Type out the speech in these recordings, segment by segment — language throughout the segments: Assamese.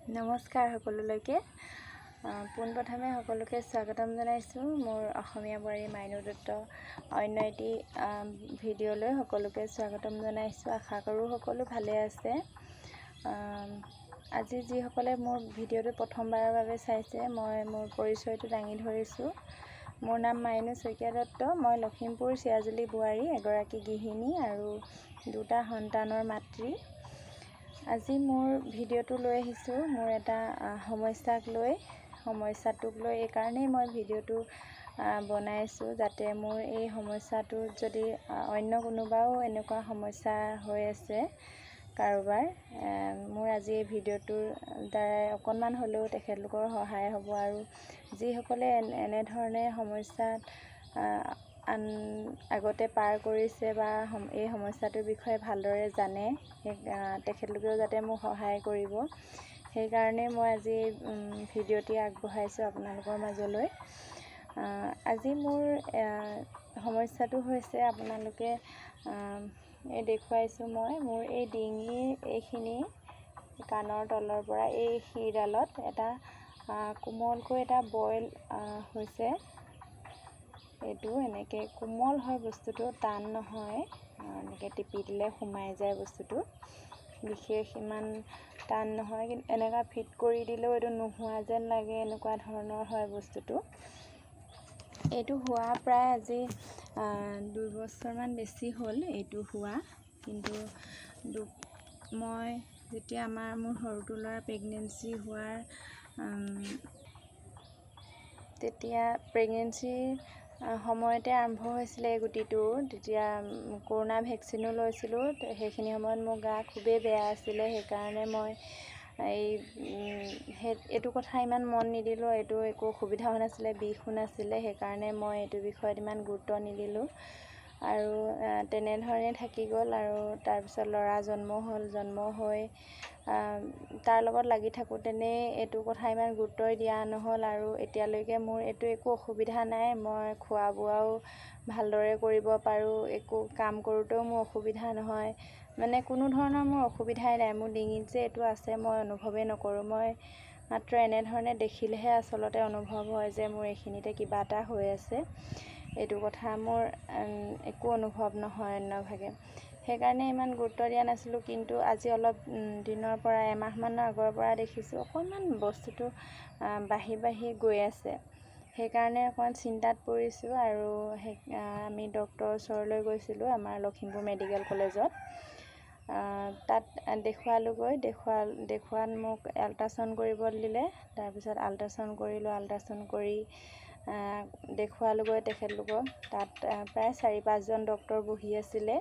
নমস্কাৰ সকলোলৈকে পোনপ্ৰথমে সকলোকে স্বাগতম জনাইছোঁ মোৰ অসমীয়া বোৱাৰী মাইনু দত্ত অন্য এটি ভিডিঅ'লৈ সকলোকে স্বাগতম জনাইছোঁ। আশা কৰোঁ সকলো ভালে আছে। আজি যিসকলে মোৰ ভিডিঅ'টো প্ৰথমবাৰৰ বাবে চাইছে, মই মোৰ পৰিচয়টো দাঙি ধৰিছোঁ। মোৰ নাম মাইনু শইকীয়া দত্ত। মই লখিমপুৰ চিৰাজুলি বোৱাৰী, এগৰাকী গৃহিণী আৰু দুটা সন্তানৰ মাতৃ। আজি মোৰ ভিডিঅ'টো লৈ আহিছোঁ মোৰ এটা সমস্যাটোক লৈ এই কাৰণেই মই ভিডিঅ'টো বনাইছোঁ, যাতে মোৰ এই সমস্যাটো যদি অন্য কোনোবাও এনেকুৱা সমস্যা হৈ আছে কাৰোবাৰ, মোৰ আজি এই ভিডিঅ'টোৰ দ্বাৰাই অকণমান হ'লেও তেখেতলোকৰ সহায় হ'ব। আৰু যিসকলে এনেধৰণে সমস্যাত আগতে পাৰ কৰিছে বা এই সমস্যাটোৰ বিষয়ে ভালদৰে জানে, তেখেতলোকেও যাতে মোক সহায় কৰিব, সেইকাৰণে মই আজি ভিডিঅ'টি আগবঢ়াইছোঁ আপোনালোকৰ মাজলৈ। আজি মোৰ সমস্যাটো হৈছে, আপোনালোকে এই দেখুৱাইছোঁ মোৰ এই ডিঙিৰ এইখিনি কাণৰ তলৰ পৰা এই শিৰডালত এটা কোমলকৈ এটা বইল হৈছে। এইটো এনেকৈ কোমল হয়, বস্তুটো টান নহয়, এনেকৈ টিপি দিলে সোমাই যায় বস্তুটো, বিশেষ ইমান টান নহয়, কিন্তু এনেকুৱা ফিট কৰি দিলেও এইটো নোহোৱা যেন লাগে, এনেকুৱা ধৰণৰ হয় বস্তুটো। এইটো হোৱা প্ৰায় আজি 2 বছৰমান বেছি হ'ল এইটো হোৱা। কিন্তু মই যেতিয়া মোৰ সৰুটো ল'ৰা প্ৰেগনেঞ্চি হোৱাৰ তেতিয়া প্ৰেগনেঞ্চিৰ সময়তে আৰম্ভ হৈছিলে এই গুটিটো। তেতিয়া কৰোণা ভেকচিনো লৈছিলোঁ। সেইখিনি সময়ত মোৰ গা খুবেই বেয়া আছিলে, সেইকাৰণে মই এইটো কথা ইমান মন নিদিলোঁ। এইটো একো অসুবিধা হোৱা নাছিলে, বিষো নাছিলে, সেইকাৰণে মই এইটো বিষয়ত ইমান গুৰুত্ব নিদিলোঁ আৰু তেনেধৰণে থাকি গ'ল। আৰু তাৰপিছত ল'ৰা জন্ম হ'ল। জন্ম হৈ তাৰ লগত লাগি থাকোঁতেনে এইটো কথা ইমান গুৰুত্বই দিয়া নহ'ল। আৰু এতিয়ালৈকে মোৰ এইটো একো অসুবিধা নাই। মই খোৱা বোৱাও ভালদৰে কৰিব পাৰোঁ, একো কাম কৰোঁতেও মোৰ অসুবিধা নহয়, মানে কোনো ধৰণৰ মোৰ অসুবিধাই নাই। মোৰ ডিঙিত যে এইটো আছে মই অনুভৱেই নকৰোঁ। মই মাত্ৰ এনেধৰণে দেখিলেহে আচলতে অনুভৱ হয় যে মোৰ এইখিনিতে কিবা এটা হৈ আছে। এইটো কথা মোৰ একো অনুভৱ নহয় অন্যভাগে, সেইকাৰণে ইমান গুৰুত্ব দিয়া নাছিলোঁ। কিন্তু আজি অলপ দিনৰ পৰা, এমাহমানৰ আগৰ পৰা দেখিছোঁ অকণমান বস্তুটো বাঢ়ি গৈ আছে। সেইকাৰণে অকণমান চিন্তাত পৰিছোঁ আৰু আমি ডক্টৰৰ ওচৰলৈ গৈছিলোঁ, আমাৰ লখিমপুৰ মেডিকেল কলেজত। তাত দেখুৱালোঁগৈ। দেখুৱাত মোক আল্ট্ৰাচাউণ্ড কৰিব দিলে। তাৰপিছত আল্ট্ৰাচাউণ্ড কৰিলোঁ। আল্ট্ৰাচাউণ্ড কৰি দেখুৱালোঁগৈ তেখেতলোকক। তাত প্ৰায় 4-5জন ডক্টৰ বহি আছিলে।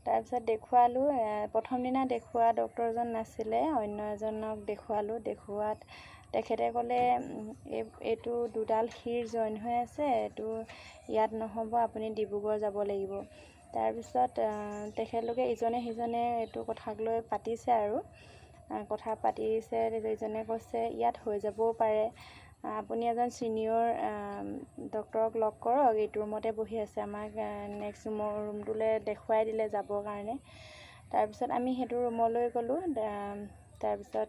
তাৰপিছত দেখুৱালোঁ। প্ৰথম দিনা দেখুওৱা ডক্টৰজন নাছিলে, অন্য এজনক দেখুৱালোঁ। দেখুওৱাত তেখেতে ক'লে, এইটো দুডাল শিৰ জইন হৈ আছে, এইটো ইয়াত নহ'ব, আপুনি ডিব্ৰুগড় যাব লাগিব। তাৰপিছত তেখেতলোকে ইজনে সিজনে এইটো কথাক লৈ পাতিছে আৰু কথা পাতিছে। ইজনে কৈছে ইয়াত হৈ যাবও পাৰে, আপুনি এজন ছিনিয়ৰ ডক্টৰক লগ কৰক, এইটো ৰুমতে বহি আছে। আমাক নেক্সট ৰুমটোলৈ দেখুৱাই দিলে যাবৰ কাৰণে। তাৰপিছত আমি সেইটো ৰুমলৈ গ'লোঁ। তাৰপিছত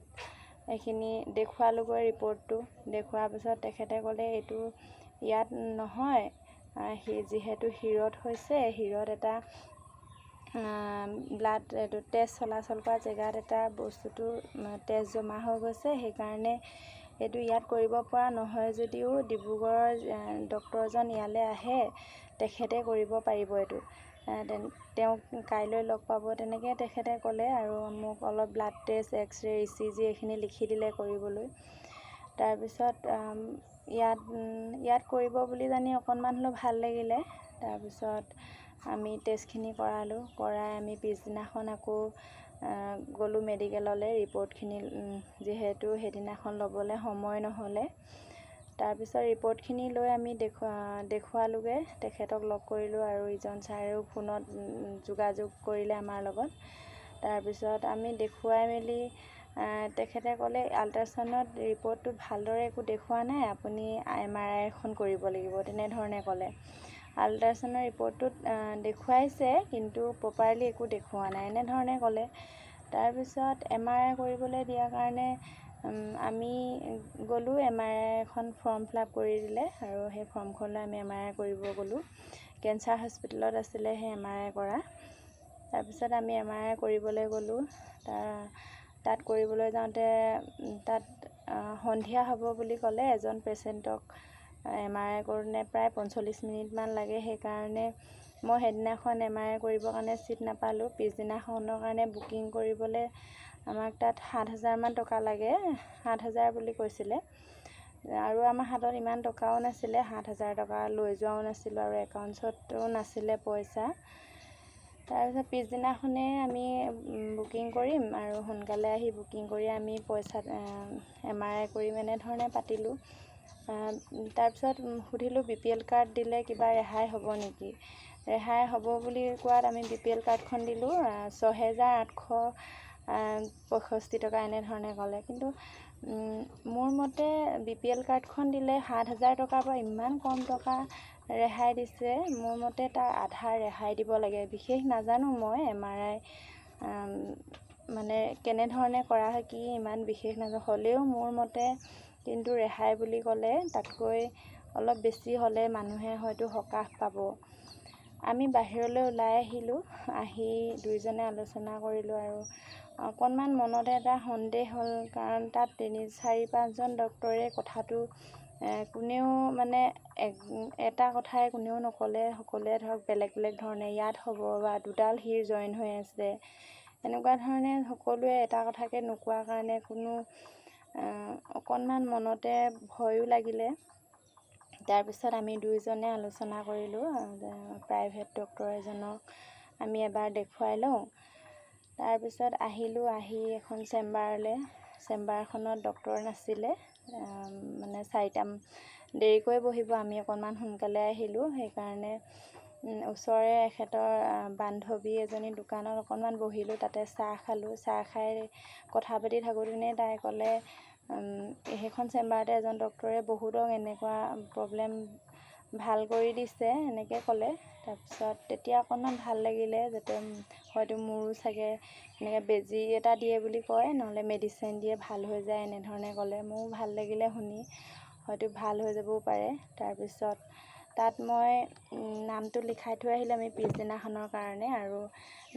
এইখিনি দেখুৱালোঁগৈ ৰিপৰ্টটো। দেখুওৱাৰ পিছত তেখেতে ক'লে এইটো ইয়াত নহয়, যিহেতু শিৰত হৈছে, শিৰত এটা এইটো তেজ চলাচল কৰা জেগাত এটা বস্তুটো তেজ জমা হৈ গৈছে, সেইকাৰণে এইটো ইয়াত কৰিব পৰা নহয়। যদিও ডিব্ৰুগড়ৰ ডক্টৰজন ইয়ালৈ আহে, তেখেতে কৰিব পাৰিব এইটো, তেওঁক কাইলৈ লগ পাব, তেনেকৈ তেখেতে ক'লে। আৰু মোক অলপ ব্লাড টেষ্ট, এক্সৰে, ECG এইখিনি লিখি দিলে কৰিবলৈ। তাৰপিছত ইয়াত কৰিব বুলি জানি অকণমান হ'লেও ভাল লাগিলে। তাৰপিছত আমি টেষ্টখিনি কৰালোঁ। কৰাই আমি পিছদিনাখন আকৌ গ'লোঁ মেডিকেললৈ ৰিপৰ্টখিনি, যিহেতু সেইদিনাখন ল'বলৈ সময় নহ'লে। তাৰপিছত ৰিপৰ্টখিনি লৈ আমি দেখুৱালোঁগৈ, তেখেতক লগ কৰিলোঁ। আৰু ইজন ছাৰেও ফোনত যোগাযোগ কৰিলে আমাৰ লগত। তাৰপিছত আমি দেখুৱাই মেলি তেখেতে ক'লে আল্ট্ৰাচাউণ্ডত ৰিপৰ্টটোত ভালদৰে একো দেখুওৱা নাই, আপুনি MRI এখন কৰিব লাগিব, তেনেধৰণে ক'লে। আল্ট্ৰাচাউণ্ডৰ ৰিপৰ্টটোত দেখুৱাইছে, কিন্তু প্ৰপাৰলি একো দেখুওৱা নাই, এনেধৰণে ক'লে। তাৰপিছত MRI কৰিবলৈ দিয়াৰ কাৰণে আমি গ'লোঁ MRI এখন ফৰ্ম ফিল-আপ কৰি দিলে আৰু সেই ফৰ্মখন লৈ আমি MRI কৰিব গ'লোঁ। কেঞ্চাৰ হস্পিটেলত আছিলে সেই MRI কৰা। তাৰপিছত আমি MRI কৰিবলৈ গ'লোঁ। তাত কৰিবলৈ যাওঁতে তাত সন্ধিয়া হ'ব বুলি ক'লে। এজন পেচেণ্টক MRI কৰোঁতে প্ৰায় 45 মিনিটমান লাগে। সেইকাৰণে মই সেইদিনাখন MRI কৰিবৰ কাৰণে ছিট নাপালোঁ। পিছদিনাখনৰ কাৰণে বুকিং কৰিবলৈ আমাক তাত 7,000 টকা লাগে। 7,000 বুলি কৈছিলে আৰু আমাৰ হাতত ইমান টকাও নাছিলে। 7,000 টকা লৈ যোৱাও নাছিলোঁ আৰু একাউণ্টছতো নাছিলে পইচা। তাৰপিছত পিছদিনাখনেই আমি বুকিং কৰিম আৰু সোনকালে আহি বুকিং কৰি আমি পইচা MRI কৰিম এনেধৰণে পাতিলোঁ। তাৰপিছত সুধিলোঁ BPL কাৰ্ড দিলে কিবা ৰেহাই হ'ব নেকি। ৰেহাই হ'ব বুলি কোৱাত আমি BPL কাৰ্ডখন দিলোঁ। 6,865 টকা এনেধৰণে ক'লে। কিন্তু মোৰ মতে BPL কাৰ্ডখন দিলে 7,000 টকাৰ পৰা ইমান কম টকা ৰেহাই দিছে। মোৰ মতে তাৰ আধা ৰেহাই দিব লাগে। বিশেষ নাজানো মই MRI মানে কেনেধৰণে কৰা হয়, কি ইমান বিশেষ নাজানো। হ'লেও মোৰ মতে কিন্তু ৰেহাই বুলি ক'লে তাতকৈ অলপ বেছি হ'লে মানুহে হয়তো সকাহ পাব। আমি বাহিৰলৈ ওলাই আহিলোঁ। আহি দুয়োজনে আলোচনা কৰিলোঁ আৰু অকণমান মনতে এটা সন্দেহ হ'ল, কাৰণ তাত 4-5জন ডক্তৰে কথাটো কোনেও মানে এটা কথাই কোনেও নক'লে। সকলোৱে ধৰক বেলেগ বেলেগ ধৰণে ইয়াত হ'ব বা দুডাল শিৰ জইন হৈ আছে এনেকুৱা ধৰণে সকলোৱে এটা কথাকে নোকোৱাৰ কাৰণে অকণমান মনতে ভয়ো লাগিলে। তাৰপিছত আমি দুয়োজনে আলোচনা কৰিলোঁ, প্ৰাইভেট ডক্তৰ এজনক আমি এবাৰ দেখুৱাই লওঁ। তাৰপিছত আহিলোঁ। আহি এখন চেম্বাৰখনত ডক্তৰ নাছিলে, মানে 4টা দেৰিকৈ বহিব। আমি অকণমান সোনকালে আহিলোঁ। সেইকাৰণে ওচৰৰে এখেতৰ বান্ধৱী এজনী দোকানত অকণমান বহিলোঁ। তাতে চাহ খালোঁ। চাহ খাই কথা পাতি থাকোঁতেনে তাই ক'লে সেইখন চেম্বাৰতে এজন ডক্তৰে বহুতক এনেকুৱা প্ৰব্লেম ভাল কৰি দিছে, এনেকৈ ক'লে। তাৰপিছত তেতিয়া অকণমান ভাল লাগিলে, যাতে হয়তো মোৰো চাগে এনেকৈ বেজী এটা দিয়ে বুলি কয়, নহ'লে মেডিচিন দিয়ে ভাল হৈ যায় এনেধৰণে ক'লে। মোৰো ভাল লাগিলে শুনি, হয়তো ভাল হৈ যাবও পাৰে। তাৰপিছত তাত মই নামটো লিখাই থৈ আহিলোঁ আমি পিছদিনাখনৰ কাৰণে, আৰু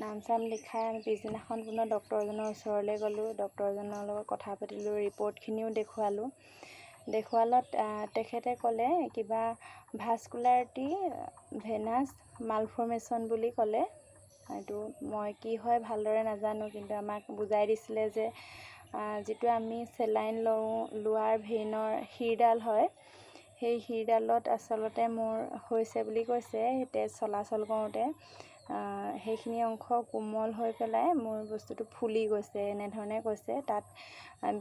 নাম লিখাই আমি পিছদিনাখন পুনৰ ডক্তৰজনৰ ওচৰলৈ গ'লোঁ। ডক্তৰজনৰ লগত কথা পাতিলোঁ, ৰিপৰ্টখিনিও দেখুৱালত তেখেতে ক'লে কিবা ভাস্কুলাৰিটি ভেনাছ মালফৰ্মেশ্যন বুলি ক'লে। এইটো মই কি হয় ভালদৰে নাজানো, কিন্তু আমাক বুজাই দিছিলে যে যিটো আমি চেলাইন লোৱাৰ ভেইনৰ শিৰডাল হয়, সেই শিৰডালত আচলতে মোৰ হৈছে বুলি কৈছে। তেজ চলাচল কৰোঁতে সেইখিনি অংশ কোমল হৈ পেলাই মোৰ বস্তুটো ফুলি গৈছে এনেধৰণে কৈছে। তাত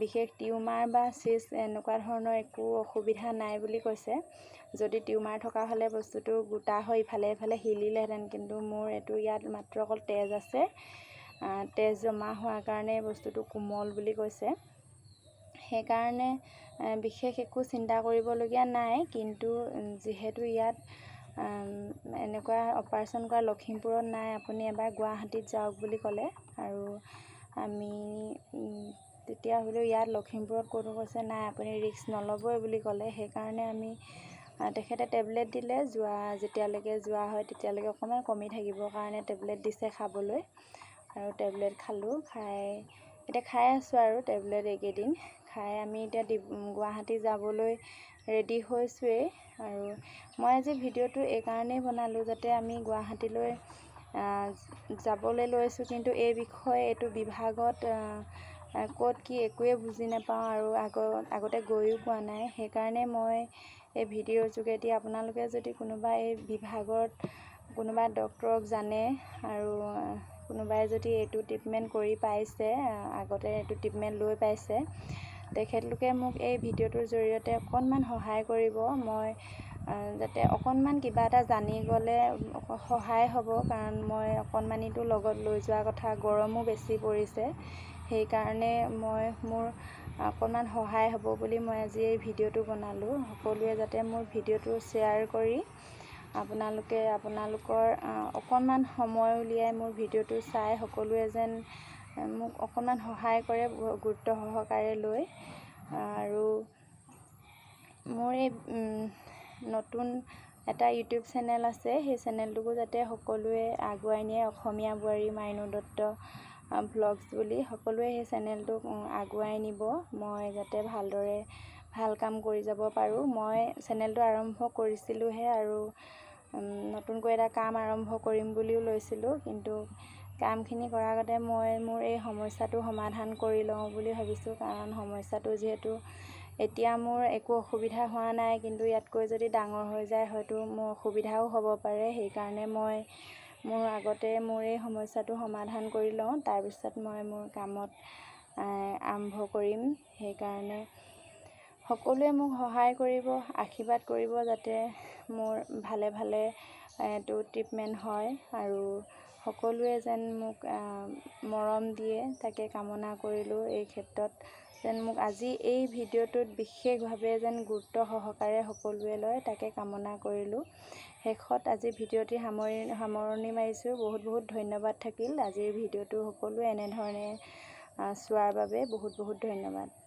বিশেষ টিউমাৰ বা চিষ্ট এনেকুৱা ধৰণৰ একো অসুবিধা নাই বুলি কৈছে। যদি টিউমাৰ থকা হ'লে বস্তুটো গোটা হৈ ইফালে ইফালে হিলিলেহেঁতেন, কিন্তু মোৰ এইটো ইয়াত মাত্ৰ অকল তেজ আছে। তেজ জমা হোৱাৰ কাৰণে বস্তুটো কোমল বুলি কৈছে। সেইকাৰণে বিশেষ একো চিন্তা কৰিবলগীয়া নাই। কিন্তু যিহেতু ইয়াত এনেকুৱা অপাৰেশ্যন কৰা লখিমপুৰত নাই, আপুনি এবাৰ গুৱাহাটীত যাওক বুলি ক'লে। আৰু আমি তেতিয়া হ'লেও ইয়াত লখিমপুৰত ক'তো কৈছে নাই, আপুনি ৰিস্ক নল'বই বুলি ক'লে। সেইকাৰণে আমি তেখেতে টেবলেট দিলে, যেতিয়ালৈকে যোৱা হয় তেতিয়ালৈকে অকণমান কমি থাকিবৰ কাৰণে টেবলেট দিছে খাবলৈ, আৰু টেবলেট খালোঁ। এতিয়া খাই আছোঁ আৰু টেবলেট এইকেইদিন খাই আমি এতিয়া গুৱাহাটী যাবলৈ ৰেডি হৈছোঁৱেই। আৰু মই আজি ভিডিঅ'টো এইকাৰণেই বনালোঁ, যাতে আমি গুৱাহাটীলৈ যাবলৈ লৈছোঁ, কিন্তু এই বিষয়ে এইটো বিভাগত ক'ত কি একোৱে বুজি নাপাওঁ আৰু আগতে গৈও পোৱা নাই। সেইকাৰণে মই এই ভিডিঅ'ৰ যোগেদি আপোনালোকে যদি কোনোবা এই বিভাগত কোনোবা ডক্তৰক জানে আৰু কোনোবাই যদি এইটো ট্ৰিটমেণ্ট কৰি পাইছে, আগতে এইটো ট্ৰিটমেণ্ট লৈ পাইছে, তেখেতলোকে মোক এই ভিডিঅ'টোৰ জৰিয়তে অকণমান সহায় কৰিব। মই যাতে অকণমান কিবা এটা জানি গ'লে সহায় হ'ব, কাৰণ মই অকণমানিটো লগত লৈ যোৱা কথা, গৰমো বেছি পৰিছে। সেইকাৰণে মোৰ অকণমান সহায় হ'ব বুলি মই আজি এই ভিডিঅ'টো বনালোঁ। সকলোৱে যাতে মোৰ ভিডিঅ'টো শ্বেয়াৰ কৰি আপোনালোকৰ অকণমান সময় উলিয়াই মোৰ ভিডিঅ'টো চাই সকলোৱে যেন মোক অকণমান সহায় কৰে, গুৰুত্ব সহকাৰে লৈ। আৰু মোৰ এই নতুন এটা ইউটিউব চেনেল আছে, সেই চেনেলটোকো যাতে সকলোৱে আগুৱাই নিয়ে, অসমীয়া বোৱাৰী মাইনু দত্ত ভ্লগছ বুলি সকলোৱে সেই চেনেলটোক আগুৱাই নিব। মই যাতে ভালদৰে ভাল কাম কৰি যাব পাৰোঁ। মই চেনেলটো আৰম্ভ কৰিছিলোঁহে আৰু নতুনকৈ এটা কাম আৰম্ভ কৰিম বুলিও লৈছিলোঁ, কিন্তু কামখিনি কৰাৰ আগতে মই মোৰ এই সমস্যাটো সমাধান কৰি লওঁ বুলি ভাবিছোঁ। কাৰণ সমস্যাটো যিহেতু এতিয়া মোৰ একো অসুবিধা হোৱা নাই, কিন্তু ইয়াতকৈ যদি ডাঙৰ হৈ যায় হয়তো মোৰ অসুবিধাও হ'ব পাৰে। সেইকাৰণে মই মোৰ আগতে মোৰ এই সমস্যাটো সমাধান কৰি লওঁ, তাৰপিছত মই মোৰ কামত আৰম্ভ কৰিম। সেইকাৰণে সকলোৱে মোক সহায় কৰিব, আশীৰ্বাদ কৰিব, যাতে মোৰ ভালে ভালে এইটো ট্ৰিটমেণ্ট হয় আৰু সকলোৱে যেন মোক মৰম দিয়ে, তাকে কামনা কৰিলোঁ। এই ক্ষেত্ৰত যেন মোক আজি এই ভিডিঅ'টোত বিশেষভাৱে যেন গুৰুত্ব সহকাৰে সকলোৱে লয়, তাকে কামনা কৰিলোঁ। শেষত আজি ভিডিঅ'টি সামৰণি মাৰিছোঁ। বহুত বহুত ধন্যবাদ থাকিল আজিৰ ভিডিঅ'টো সকলোৱে এনেধৰণে চোৱাৰ বাবে বহুত বহুত ধন্যবাদ।